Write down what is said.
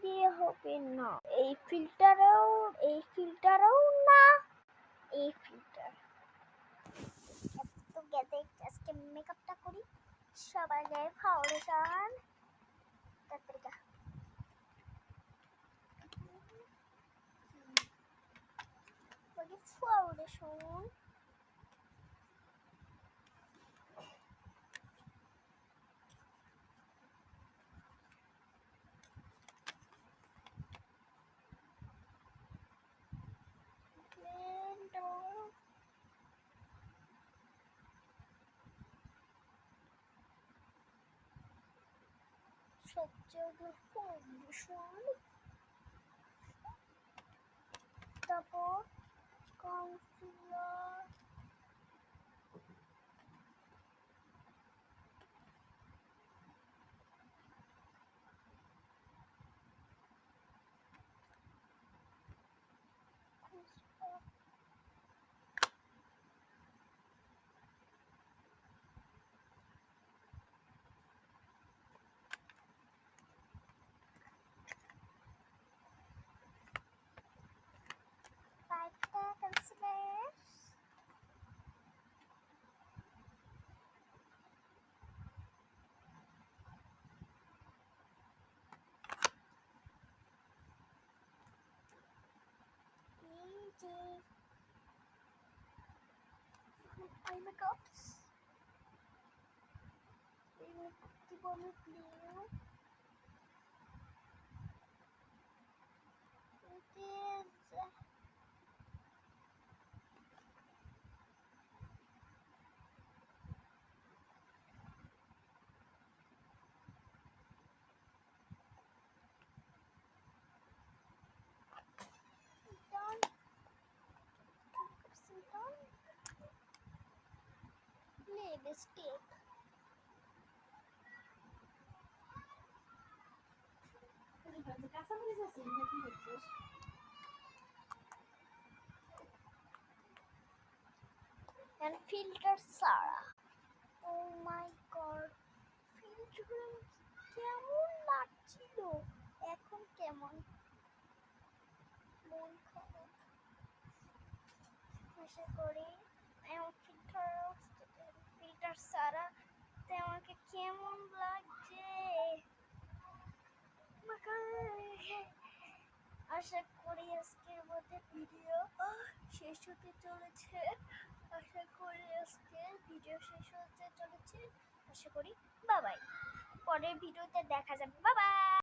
দিয়ে হবে না। এই ফিল্টারও না, এই ফিল্টার তো গেছে। আজকে মেকআপটা করি, সবার গায়ে ফাউন্ডেশন, তারপরে ফাউন্ডেশন সবচেয়ে ফাউন্ডেশন, তারপর concealer, eye makeups, keep on it blue. It is done. Lipstick. And filter Sarah. Oh my god, filter কেমন লাগছিল, এখন কেমন মন খারাপ। আশা করি ফিল্টার সারা আমাকে কেমন লাগছে, আশা করি আজকের মধ্যে ভিডিও শেষ হতে চলেছে। আশা করি আজকের ভিডিও শেষ হতে চলেছে। আশা করি বাই বাই, পরের ভিডিওতে দেখা যাবে। Bye bye.